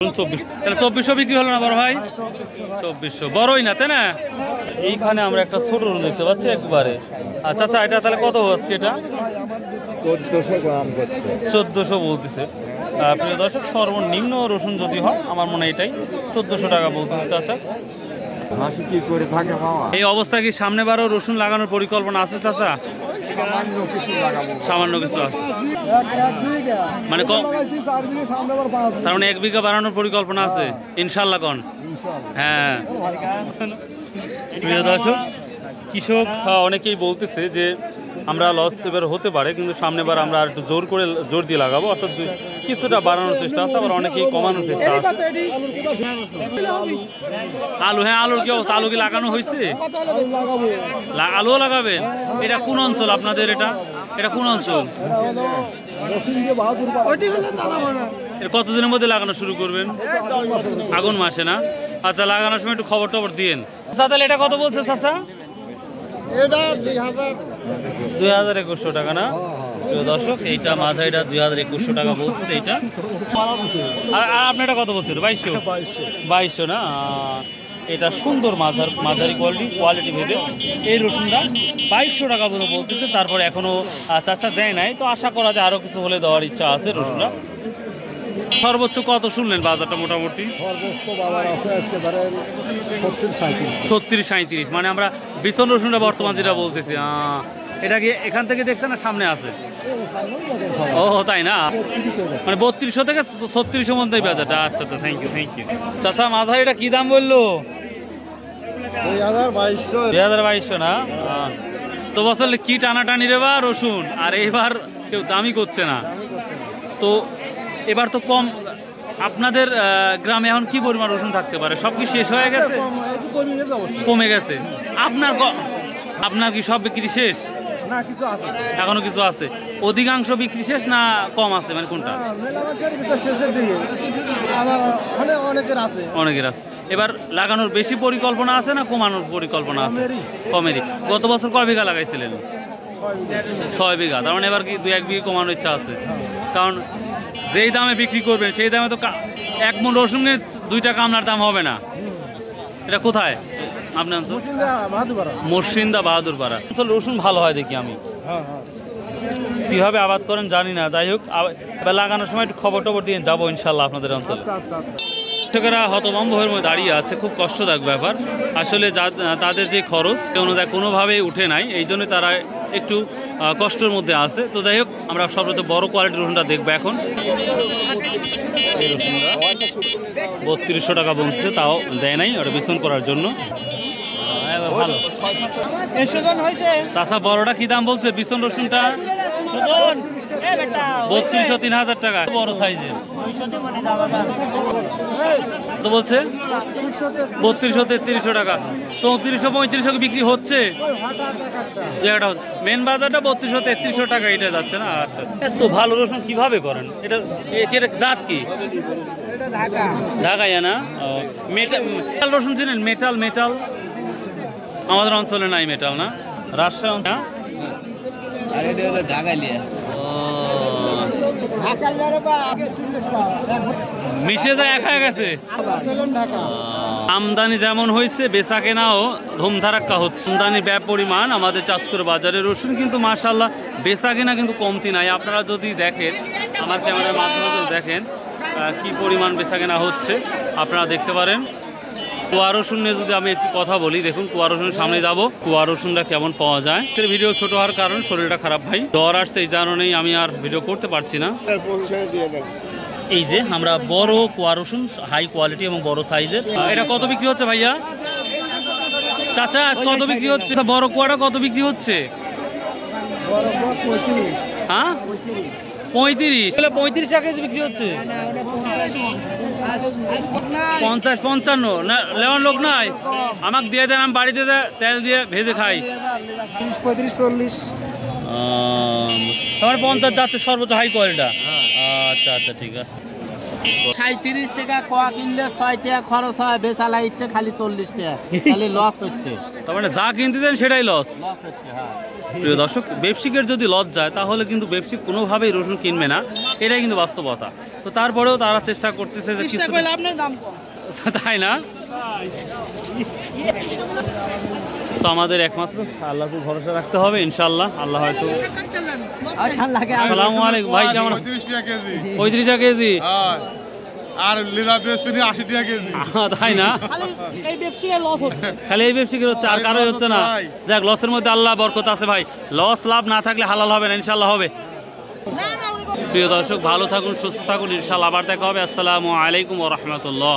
2400 বিক্রি হলো না বড় ভাই? 2400 বড়ই না তাই না? এইখানে আমরা একটা ছোট রসুন দেখতে পাচ্ছি একবারে। আচ্ছা আচ্ছা, এটা তাহলে কত হচ্ছে? এটা 1400 গ্রাম করছে। 1400 বলতেছে। প্রিয় দর্শক, সর্বনিম্ন রসুন যদি হয় আমার মনে হয় এটাই 1400 টাকা বলতেছে চাচা। হাসি কি করে থাকে মামা? এই অবস্থা কি সামনে বারও রসুন লাগানোর পরিকল্পনা আছে চাচা? সামান্য কিছু লাগাবো। সামান্য কিছু আছে মানে তার মানে 1 বিঘা বাড়ানোর পরিকল্পনা আছে ইনশাল্লাহ কোন? হ্যাঁ প্রিয় দর্শক, কৃষক অনেকেই বলতেছে যে আমরা লস এবার হতে পারে, কিন্তু সামনেবার আমরা একটু জোর দিয়ে লাগাবো, অর্থাৎ কিছুটা বাড়ানোর চেষ্টা আছে, আবার অনেকেই কমানোর চেষ্টা আছে। আলু, হ্যাঁ আলুর কি অবস্থা? আলু কি লাগানো হয়েছে? আলুও লাগাবেন? এটা কোন অঞ্চল আপনাদের? এটা কোন অঞ্চল? এটা কতদিনের মধ্যে লাগানো শুরু করবেন? আগুন মাসে না? আচ্ছা, লাগানোর সময় একটু খবর টবর দিয়েন। তাহলে এটা কত বলছে চাচা? 2100 টাকা না? দর্শক, এইটা মাঝারিটা 2100 টাকা বলছে এইটা। আর আপনারটা কত বলছিল? 2200 না? এটা সুন্দর মাঝারি কোয়ালিটি ভেবে এই রসুনটা 2200 টাকা বলে বলতেছে। তারপরে এখনো চাচা দেয় নাই, তো আশা করা যায় আরো কিছু হলে দেওয়ার ইচ্ছা আছে রসুনটা। সর্বোচ্চ কত শুনলেন বাজারটা? মোটামুটি সর্বোচ্চ বাজার আছে আজকে ধরেন 37-37। মানে আমরা বিছন রসুনটা বর্তমান যেটা বলতেছি, এটা কি এখান থেকে দেখছেন না সামনে আছে? ও তাই না? মানে 3200 থেকে 3600 মধ্যে বাজারটা। আচ্ছা তো, থ্যাংক ইউ। চাচা, মাঝারিটা কি দাম বললো? 2200 না? তো বছর কি টানাটানি রে বা রসুন, আর এইবার কেউ দামই করছে না। তো এবার তো কম। আপনাদের গ্রামে এখন কি পরিমাণ রসুন থাকতে পারে? সব কি শেষ হয়ে গেছে? কমে গেছে। আপনার কি সব বিক্রি শেষ? এখনো কিছু আছে। অধিকাংশ বিক্রি শেষ না কম আছে, মানে কোনটা? অনেকের আছে। এবার লাগানোর বেশি পরিকল্পনা আছে না কমানোর পরিকল্পনা আছে? কমেরই। গত বছর কয় বিঘা লাগাইছিলেন? 6 বিঘা। তার মানে এবার কি 2-1 বিঘা কমানোর ইচ্ছা আছে? কারণ যেই দামে বিক্রি করবেন সেই দামে তো 1 মণ রসুনের 2 টাকা কামলার দাম হবে না। এটা কোথায় আপনার অঞ্চল? মুর্শিদা বাহাদুরপাড়া অঞ্চল। রসুন ভালো হয় দেখি আমি। কিভাবে আবাদ করেন জানি না, যাই হোক এবার লাগানোর সময় একটু খবর টবর দিয়ে যাবো ইনশাল্লাহ আপনাদের অঞ্চলে। কৃষকেরা হতভম্ব হয়ে দাঁড়িয়ে আছে, খুব কষ্টদায়ক ব্যাপার আসলে। তাদের যে খরচ সে অনুযায়ী কোনোভাবেই উঠে নাই, এই জন্য তারা একটু কষ্টের মধ্যে আছে। তো যাই হোক, আমরা সর্বপ্রথম বড় কোয়ালিটির রসুনটা দেখবো এখন। এই রসুনটা 3200 টাকা বলছে, তাও দেয় নাই, ওটা বিছন করার জন্য। ভালো চাচা, বড়টা কি দাম বলছে? বিছন রসুনটা 3200-3000 টাকা বড় সাইজের। তো বলছে 3200-3300 টাকা। 3400-3500 বিক্রি হচ্ছে। মেন বাজারটা 3200-3300 টাকা এটা যাচ্ছে না? আচ্ছা, এত ভালো রসুন কিভাবে করেন? এটা জাত কি? ঢাকাইয়া না? মেটাল রসুন চিনেন? মেটাল আমাদের অঞ্চলে নাই মেটাল না? রাজশাহী না? মিশে যায়, এক হয়ে গেছে। আমদানি যেমন হয়েছে, বেচা কেনাও ধুমধারাক্কা হচ্ছে। আমদানি পরিমাণ আমাদের চাঁদপুর বাজারে রসুন, কিন্তু মাশাআল্লাহ বেচা কেনা কিন্তু কমতি নাই। আপনারা যদি দেখেন, আমার ক্যামেরার মাধ্যমে যদি দেখেন কি পরিমাণ বেচা কেনা হচ্ছে, আপনারা দেখতে পারেন। কুয়া রসুন নিয়ে যদি আমি একটু কথা বলি, দেখুন কুয়া রসুনের সামনে যাব, কুয়া রসুনটা কেমন পাওয়া যায়। ভিডিও ছোট হওয়ার কারণ শরীরটা খারাপ ভাই, জ্বর আসছে, এই কারণেই আমি আর ভিডিও করতে পারছি না। এই যে আমরা বড় কুয়া রসুন, হাই কোয়ালিটি এবং বড় সাইজের। এটা কত বিক্রি হচ্ছে ভাইয়া? চাচা কত বিক্রি হচ্ছে? বড় কুয়াটা কত বিক্রি হচ্ছে? হ্যাঁ 35। 35 টাকা কেজি বিক্রি হচ্ছে। 50-55 না? লেওয়ার লোক নাই? আমাকে দিয়ে দেন, আমি বাড়িতে তেল দিয়ে ভেজে খাই। 35-40। তোমার 50 যাচ্ছে সর্বোচ্চ হাই কোয়ালিটিটা। আচ্ছা আচ্ছা, ঠিক আছে। 37 টাকা কোয়া কিনলে 6 টাকা খরচ হয়, বেচালা ইচ্ছে খালি 40 টাকা, খালি লস হচ্ছে। তার মানে যা কিনতে দেন সেটাই লস হচ্ছে। হ্যাঁ প্রিয় দর্শক, ব্যবসায়িকের যদি লস যায় তাহলে কিন্তু ব্যবসায়িক কোনোভাবেই রসুন কিনবে না, এটাই কিন্তু বাস্তবতা। তো তারপরেও তারা চেষ্টা করতেছে যে কিছু, তাই না? তো আমাদের একমাত্র আল্লাহর উপর ভরসা রাখতে হবে, ইনশাআল্লাহ আল্লাহ হয়তো। আসসালামু আলাইকুম ভাই, কেমন আছেন? 35 টাকা কেজি। আর লিদা বেসপিনি 80 টাকা কেজি। তাই না? খালি এই ব্যবসায়ী হচ্ছে, আর কারোই হচ্ছে না। যাক, লসের মধ্যে আল্লাহ বরকত আছে ভাই। লস লাভ না থাকলে হালাল হবে না, ইনশাআল্লাহ হবে। প্রিয় দর্শক, ভালো থাকুন, সুস্থ থাকুন, ইনশাআল্লাহ আবার দেখা হবে। আসসালামু আলাইকুম ওয়া রাহমাতুল্লাহ।